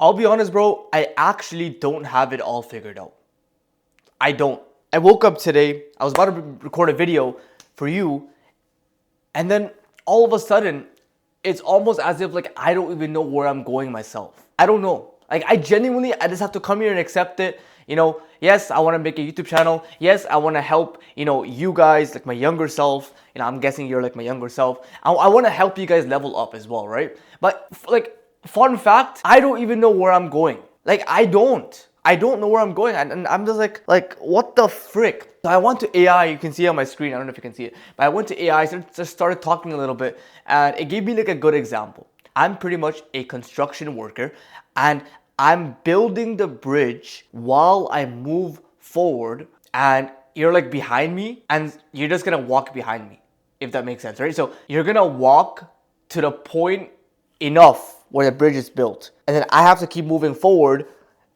I'll be honest, bro, I actually don't have it all figured out. I don't. I woke up today, I was about to record a video for you, and then all of a sudden, it's almost as if like I don't even know where I'm going myself. I don't know. Like I just have to come here and accept it. Yes, I want to make a YouTube channel. Yes, I want to help, you guys, like my younger self. I'm guessing you're like my younger self. I want to help you guys level up as well, right? But like, fun fact, I don't even know where I'm going. Like, I don't. I don't know where I'm going, and I'm just like, what the frick? So I went to AI. You can see it on my screen. I don't know if you can see it, but I went to AI, just started talking a little bit, and it gave me like a good example. I'm pretty much a construction worker, and I'm building the bridge while I move forward, and you're like behind me, and you're just gonna walk behind me, if that makes sense, right? So you're gonna walk to the point enough where the bridge is built, and then I have to keep moving forward,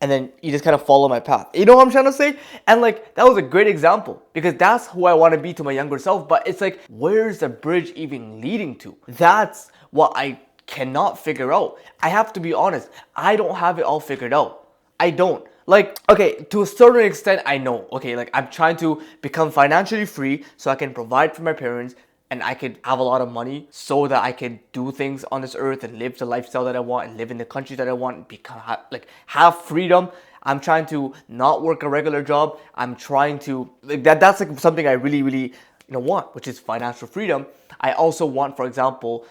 and then you just kind of follow my path. You know what I'm trying to say? And like, that was a great example because that's who I want to be to my younger self. But it's like, where's the bridge even leading to? That's what I cannot figure out. I have to be honest, I don't have it all figured out. I don't. Like, okay, to a certain extent, I know. Okay, like, I'm trying to become financially free so I can provide for my parents, and I could have a lot of money so that I could do things on this earth and live the lifestyle that I want and live in the country that I want and become have freedom. I'm trying to not work a regular job. I'm trying to like that's like something I really really want, which is financial freedom. I also want, for example,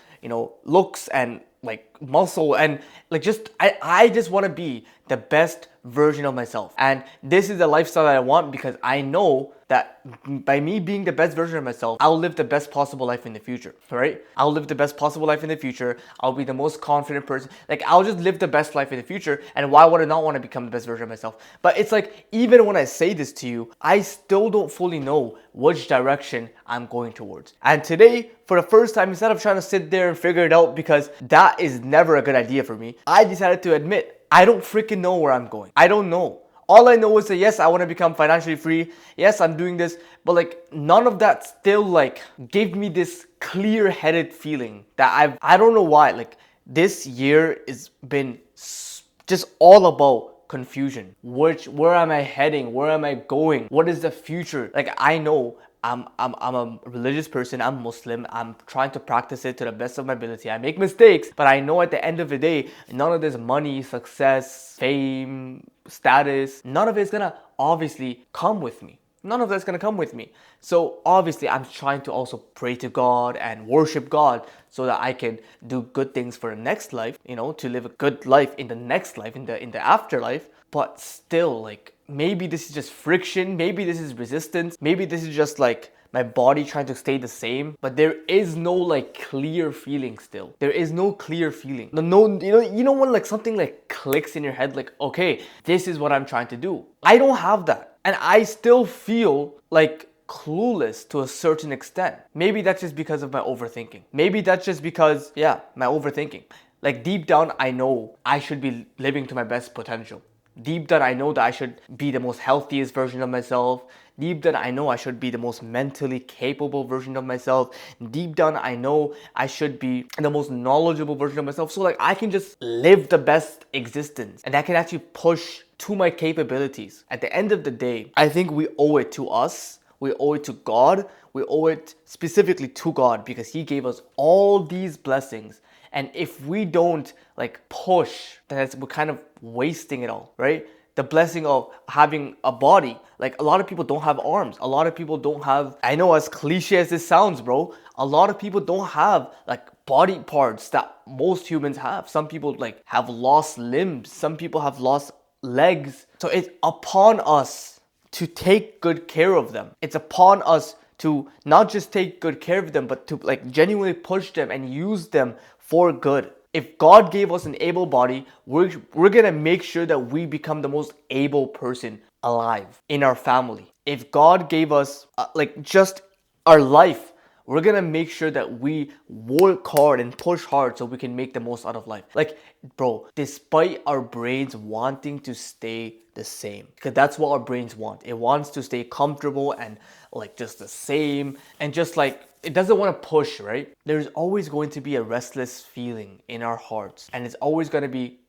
looks and like muscle and like just I just want to be the best version of myself. And this is the lifestyle that I want because I know that by me being the best version of myself, I'll live the best possible life in the future, right? I'll live the best possible life in the future. I'll be the most confident person. Like, I'll just live the best life in the future. And why would I not want to become the best version of myself? But it's like, even when I say this to you, I still don't fully know which direction I'm going towards. And today, for the first time, instead of trying to sit there and figure it out, because that is never a good idea for me, I decided to admit, I don't freaking know where I'm going. I don't know. All I know is that yes, I want to become financially free. Yes, I'm doing this, but like none of that still like gave me this clear-headed feeling that I don't know why. Like, this year has been just all about confusion. Where am I heading? Where am I going? What is the future? Like, I know I'm a religious person. I'm Muslim. I'm trying to practice it to the best of my ability. I make mistakes, but I know at the end of the day, none of this money, success, fame, status, none of it's gonna obviously come with me. None of that's gonna come with me. So obviously, I'm trying to also pray to God and worship God so that I can do good things for the next life. To live a good life in the next life, in the afterlife. But still, like, maybe this is just friction, maybe this is resistance, maybe this is just like my body trying to stay the same, but there is no like clear feeling still. There is no clear feeling. No, when like something like clicks in your head, like, okay, this is what I'm trying to do. I don't have that. And I still feel like clueless to a certain extent. Maybe that's just because of my overthinking. Maybe that's just because, yeah, my overthinking. Like, deep down, I know I should be living to my best potential. Deep down, I know that I should be the most healthiest version of myself. Deep down, I know I should be the most mentally capable version of myself. Deep down, I know I should be the most knowledgeable version of myself. So like, I can just live the best existence and I can actually push to my capabilities. At the end of the day, I think we owe it to us. We owe it to God. We owe it specifically to God because He gave us all these blessings. And if we don't like push, then we're kind of wasting it all, right? The blessing of having a body. Like, a lot of people don't have arms. A lot of people don't have, I know, as cliche as this sounds, bro, a lot of people don't have like body parts that most humans have. Some people like have lost limbs. Some people have lost legs. So it's upon us to take good care of them. It's upon us to not just take good care of them, but to like genuinely push them and use them for good. If God gave us an able body, we're gonna make sure that we become the most able person alive in our family. If God gave us like just our life, we're gonna make sure that we work hard and push hard so we can make the most out of life. Like, bro, despite our brains wanting to stay the same, because that's what our brains want. It wants to stay comfortable and like just the same, and just like it doesn't want to push, right? There's always going to be a restless feeling in our hearts, and it's always going to be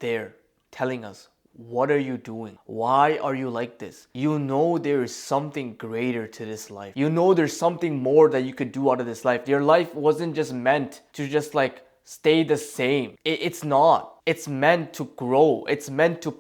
there telling us, what are you doing? Why are you like this? You know there is something greater to this life. You know there's something more that you could do out of this life. Your life wasn't just meant to just like stay the same. It's not. It's meant to grow. It's meant to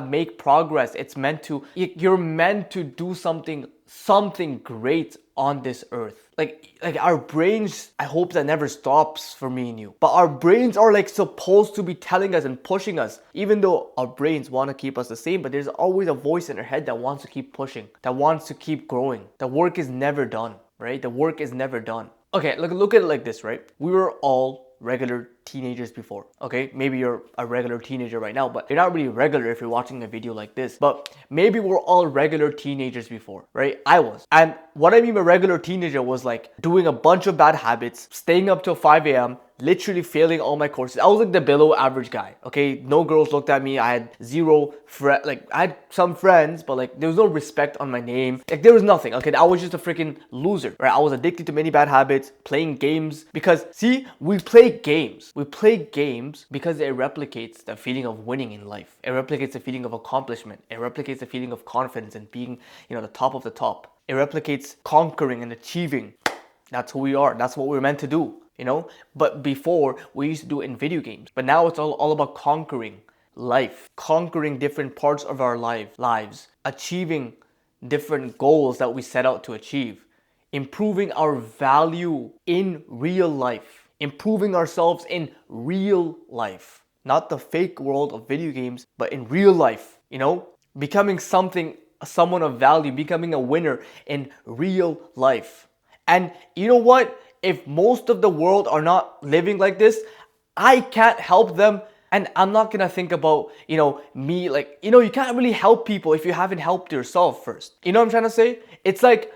make progress. It's meant to, you're meant to do something great on this earth. Like our brains, I hope that never stops for me and you. But our brains are like supposed to be telling us and pushing us, even though our brains want to keep us the same, but there's always a voice in our head that wants to keep pushing, that wants to keep growing. The work is never done, right? The work is never done. Okay, look at it like this, right? We were all regular teenagers before, okay? Maybe you're a regular teenager right now, but you're not really regular if you're watching a video like this. But maybe we're all regular teenagers before, right? I was. And what I mean by regular teenager was like doing a bunch of bad habits, staying up till 5 a.m., literally failing all my courses. I was like the below average guy, okay? No girls looked at me. I had zero I had some friends, but like there was no respect on my name. Like there was nothing, okay? I was just a freaking loser, right? I was addicted to many bad habits, playing games because, see, we play games. We play games because it replicates the feeling of winning in life. It replicates the feeling of accomplishment. It replicates the feeling of confidence and being, the top of the top. It replicates conquering and achieving. That's who we are. That's what we're meant to do. But before we used to do it in video games, but now it's all about conquering life, conquering different parts of our lives, achieving different goals that we set out to achieve, improving our value in real life, improving ourselves in real life, not the fake world of video games, but in real life, becoming someone of value, becoming a winner in real life. And you know what? If most of the world are not living like this, I can't help them. And I'm not gonna think about, me, like, you can't really help people if you haven't helped yourself first. You know what I'm trying to say? It's like,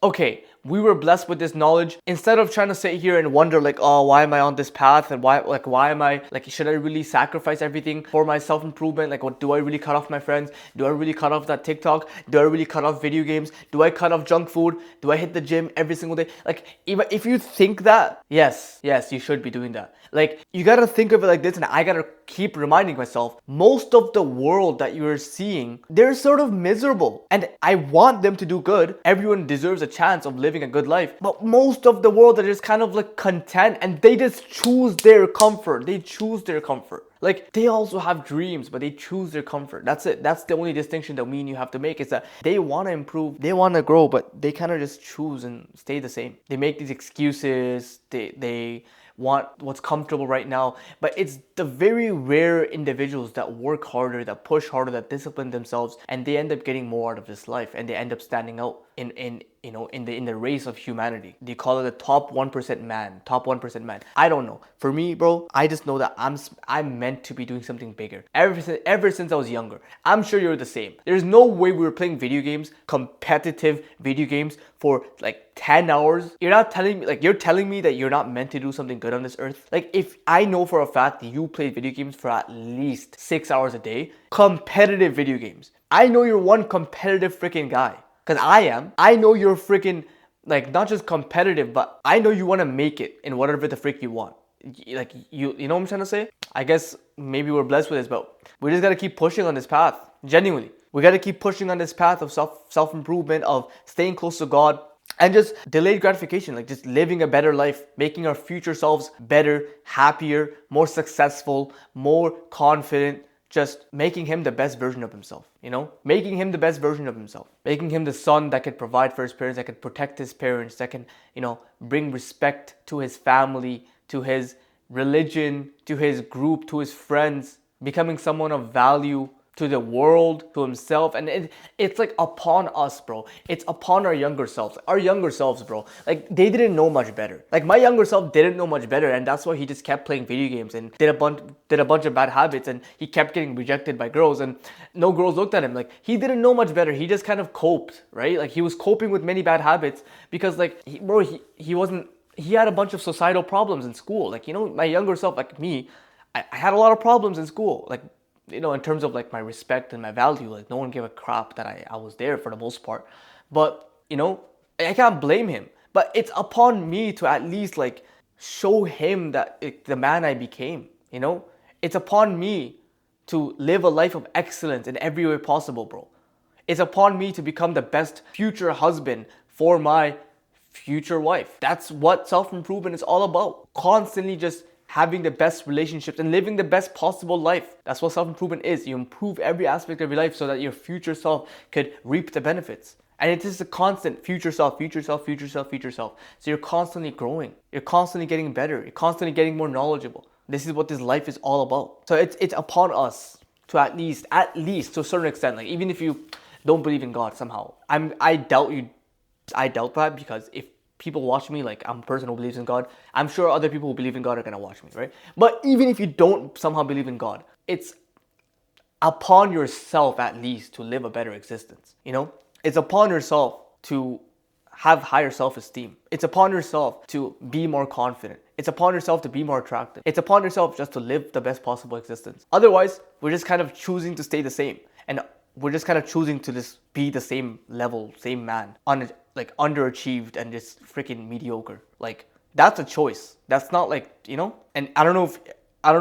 okay, we were blessed with this knowledge. Instead of trying to sit here and wonder like, oh, why am I on this path? And why am I, like, should I really sacrifice everything for my self-improvement? Like, what do I really cut off my friends? Do I really cut off that TikTok? Do I really cut off video games? Do I cut off junk food? Do I hit the gym every single day? Like, even if you think that, yes, you should be doing that. Like, you gotta think of it like this, and I gotta keep reminding myself, most of the world that you're seeing, they're sort of miserable. And I want them to do good. Everyone deserves a chance of living a good life. But most of the world are just kind of like content, and they just choose their comfort. They choose their comfort. Like, they also have dreams, but they choose their comfort. That's it. That's the only distinction that me and you have to make, is that they want to improve, they want to grow, but they kind of just choose and stay the same. They make these excuses. They want what's comfortable right now. But it's the very rare individuals that work harder, that push harder, that discipline themselves, and they end up getting more out of this life, and they end up standing out in the race of humanity. They call it the top 1% man. Top 1% man. I don't know. For me, bro, I just know that I'm meant to be doing something bigger. Ever since I was younger. I'm sure you're the same. There's no way we were playing video games, competitive video games, for like 10 hours. You're telling me that you're not meant to do something good on this earth. Like, if I know for a fact that you play video games for at least 6 hours a day, competitive video games. I know you're one competitive freaking guy. Because I am. I know you're freaking, like, not just competitive, but I know you want to make it in whatever the freak you want. Like, you know what I'm trying to say? I guess maybe we're blessed with this, but we just got to keep pushing on this path. Genuinely. We got to keep pushing on this path of self-improvement, of staying close to God, and just delayed gratification, like just living a better life, making our future selves better, happier, more successful, more confident, just making him the best version of himself, making him the best version of himself, making him the son that could provide for his parents, that could protect his parents, that can, bring respect to his family, to his religion, to his group, to his friends, becoming someone of value to the world, to himself. And it's like upon us, bro. It's upon our younger selves. Our younger selves, bro. Like, they didn't know much better. Like, my younger self didn't know much better, and that's why he just kept playing video games and did a bunch of bad habits, and he kept getting rejected by girls, and no girls looked at him. Like, he didn't know much better. He just kind of coped, right? Like, he was coping with many bad habits because, like, he had a bunch of societal problems in school. Like, my younger self, like me, I had a lot of problems in school. Like, in terms of like my respect and my value, like, no one gave a crap that I was there for the most part. But, I can't blame him. But it's upon me to at least like show him that the man I became, It's upon me to live a life of excellence in every way possible, bro. It's upon me to become the best future husband for my future wife. That's what self-improvement is all about. Constantly just having the best relationships and living the best possible life. That's what self-improvement is. You improve every aspect of your life so that your future self could reap the benefits. And it is a constant future self, future self, future self, future self. So you're constantly growing. You're constantly getting better. You're constantly getting more knowledgeable. This is what this life is all about. So it's upon us to at least to a certain extent, like even if you don't believe in God somehow. I doubt that, because if people watch me, like I'm a person who believes in God, I'm sure other people who believe in God are gonna watch me, right? But even if you don't somehow believe in God, it's upon yourself at least to live a better existence, you know? It's upon yourself to have higher self-esteem. It's upon yourself to be more confident. It's upon yourself to be more attractive. It's upon yourself just to live the best possible existence. Otherwise, we're just kind of choosing to stay the same. And we're just kind of choosing to just be the same level, same man, like underachieved and just freaking mediocre. Like, that's a choice. That's not like, you know? And I don't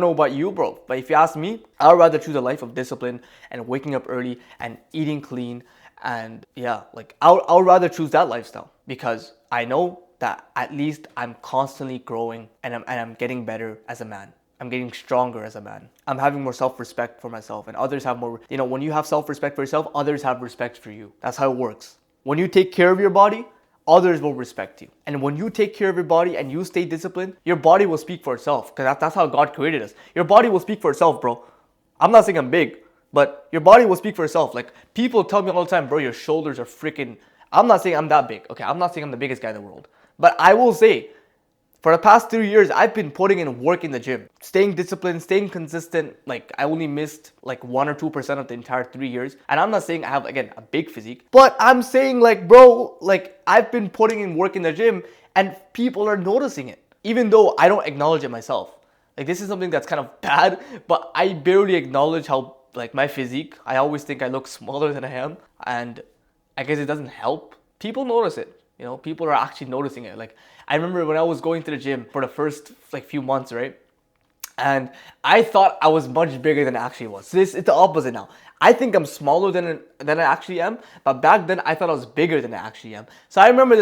know about you, bro, but if you ask me, I would rather choose a life of discipline and waking up early and eating clean. And yeah, like I would rather choose that lifestyle, because I know that at least I'm constantly growing and I'm getting better as a man. I'm getting stronger as a man. I'm having more self-respect for myself, and others have more, you know, when you have self-respect for yourself, others have respect for you. That's how it works. When you take care of your body, others will respect you. And when you take care of your body and you stay disciplined, your body will speak for itself, because that's how God created us. Your body will speak for itself, bro. I'm not saying I'm big, but your body will speak for itself. Like, people tell me all the time, bro, your shoulders are freaking... I'm not saying I'm that big. Okay, I'm not saying I'm the biggest guy in the world. But I will say, for the past 3 years, I've been putting in work in the gym. Staying disciplined, staying consistent. Like, I only missed like 1 or 2% of the entire 3 years. And I'm not saying I have, again, a big physique. But I'm saying, like, bro, like, I've been putting in work in the gym and people are noticing it. Even though I don't acknowledge it myself. Like, this is something that's kind of bad, but I barely acknowledge how, like, my physique, I always think I look smaller than I am, and I guess it doesn't help. People notice it, you know, people are actually noticing it. Like, I remember when I was going to the gym for the first, like, few months, right? And I thought I was much bigger than I actually was. So it's the opposite now. I think I'm smaller than I actually am, but back then I thought I was bigger than I actually am. So I remember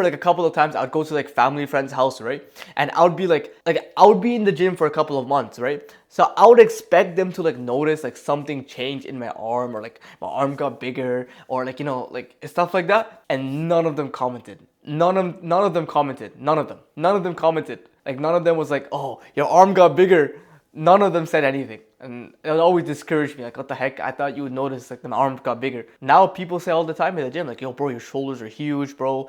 like a couple of times I would go to like family friend's house, right? And I would be like I would be in the gym for a couple of months, right? So I would expect them to like notice like something changed in my arm, or like my arm got bigger, or like, you know, like stuff like that. And none of them commented. None of them commented. None of them commented. Like, none of them was like, oh, your arm got bigger. None of them said anything. And it would always discourage me. Like, what the heck? I thought you would notice, like, my arm got bigger. Now people say all the time in the gym, like, yo, bro, your shoulders are huge, bro.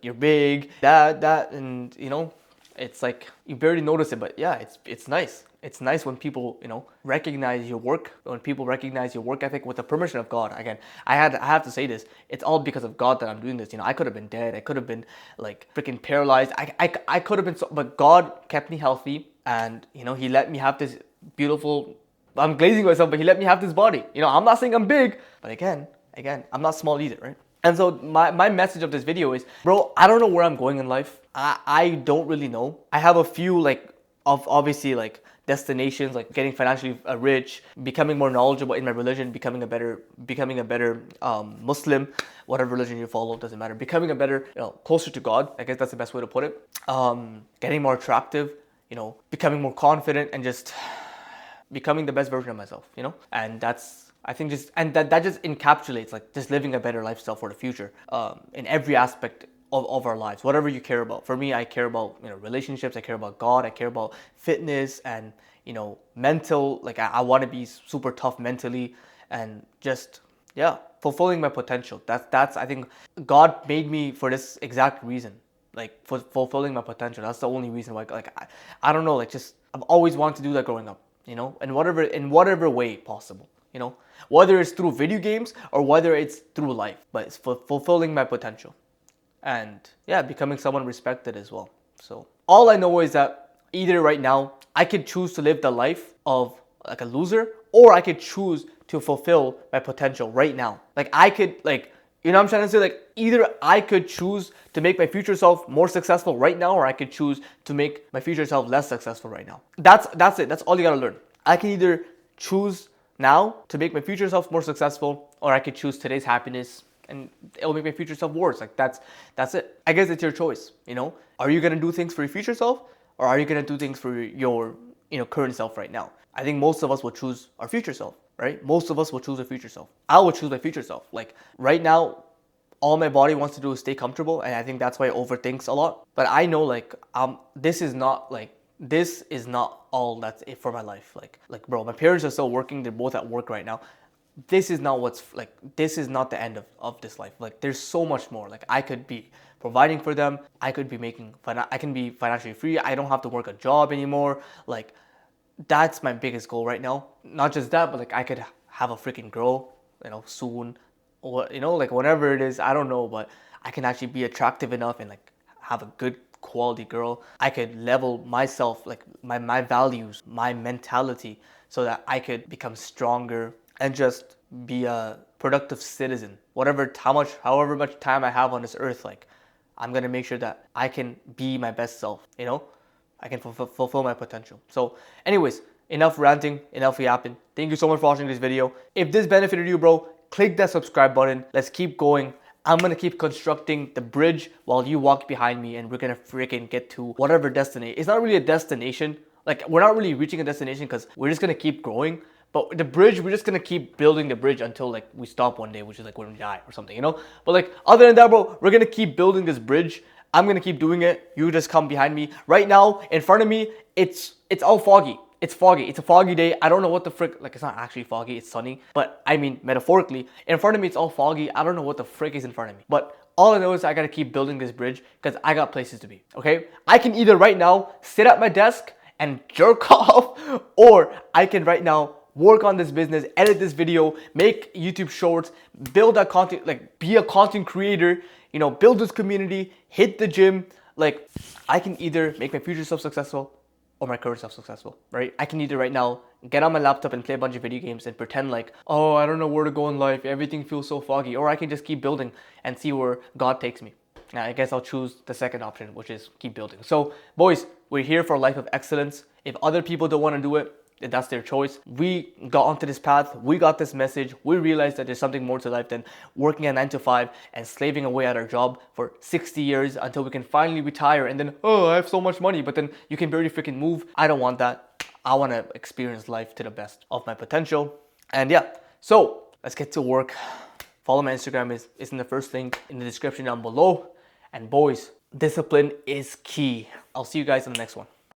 You're big, that. And, you know, it's like, you barely notice it. But yeah, it's nice. It's nice when people, you know, recognize your work, when people recognize your work ethic with the permission of God. Again, I have to say this. It's all because of God that I'm doing this. You know, I could have been dead. I could have been like freaking paralyzed. I could have been, but God kept me healthy, and, you know, He let me have this beautiful, I'm glazing myself, but He let me have this body. You know, I'm not saying I'm big, but again, I'm not small either, right? And so my message of this video is, bro, I don't know where I'm going in life. I don't really know. I have a few like obviously like destinations, like getting financially rich, becoming more knowledgeable in my religion, becoming a better Muslim, whatever religion you follow, doesn't matter. Becoming a better, you know, closer to God. I guess that's the best way to put it. Getting more attractive, you know, becoming more confident, and just becoming the best version of myself, you know. And that's, I think, just, and that just encapsulates like just living a better lifestyle for the future, in every aspect of our lives, whatever you care about. For me, I care about, you know, relationships, I care about God, I care about fitness, and, you know, mental, like I want to be super tough mentally, and just, yeah, fulfilling my potential. That's I think God made me for this exact reason, like for fulfilling my potential. That's the only reason why, like, I don't know, like, just I've always wanted to do that growing up, you know, in whatever way possible, you know, whether it's through video games or whether it's through life, but it's for fulfilling my potential. And yeah, becoming someone respected as well. So all I know is that either right now I could choose to live the life of like a loser, or I could choose to fulfill my potential right now. Like, I could, like, you know what I'm trying to say? Like, either I could choose to make my future self more successful right now, or I could choose to make my future self less successful right now. That's it. That's all you gotta learn. I can either choose now to make my future self more successful, or I could choose today's happiness and it'll make my future self worse. Like that's it. I guess it's your choice, you know? Are you gonna do things for your future self, or are you gonna do things for your, current self right now? I think most of us will choose our future self, right? Most of us will choose our future self. I will choose my future self. Like right now, all my body wants to do is stay comfortable, and I think that's why it overthinks a lot. But I know this is not all that's it for my life. Like bro, my parents are still working, they're both at work right now. This is not this is not the end of this life. Like there's so much more. Like I could be providing for them, I could be I can be financially free, I don't have to work a job anymore. Like that's my biggest goal right now. Not just that, but like I could have a freaking girl, soon, or like whatever it is, I don't know, but I can actually be attractive enough and like have a good quality girl. I could level myself, like my values, my mentality, so that I could become stronger and just be a productive citizen. However much time I have on this earth, like I'm gonna make sure that I can be my best self, I can fulfill my potential. So anyways, enough ranting, enough yapping. Thank you so much for watching this video. If this benefited you, bro, click that subscribe button. Let's keep going. I'm gonna keep constructing the bridge while you walk behind me, and we're gonna freaking get to whatever destination. It's not really a destination. Like we're not really reaching a destination because we're just gonna keep growing. But the bridge, we're just gonna keep building the bridge until like we stop one day, which is like when we die or something, But like other than that, bro, we're gonna keep building this bridge. I'm gonna keep doing it. You just come behind me. Right now, in front of me, it's all foggy. It's foggy. It's a foggy day. I don't know what the frick, like it's not actually foggy, it's sunny. But I mean, metaphorically, in front of me, it's all foggy. I don't know what the frick is in front of me. But all I know is I gotta keep building this bridge because I got places to be, okay? I can either right now sit at my desk and jerk off, or I can right now work on this business, edit this video, make YouTube shorts, build that content, like be a content creator, build this community, hit the gym. Like I can either make my future self successful or my current self successful, right? I can either right now get on my laptop and play a bunch of video games and pretend like, oh, I don't know where to go in life, everything feels so foggy, or I can just keep building and see where God takes me. Now, I guess I'll choose the second option, which is keep building. So boys, we're here for a life of excellence. If other people don't want to do it, that's their choice. We got onto this path, we got this message, we realized that there's something more to life than working a 9 to 5 and slaving away at our job for 60 years until we can finally retire, and then, oh, I have so much money, but then you can barely freaking move. I don't want that. I want to experience life to the best of my potential. And yeah, so let's get to work. Follow my Instagram, is in the first link in the description down below. And boys, discipline is key. I'll see you guys in the next one.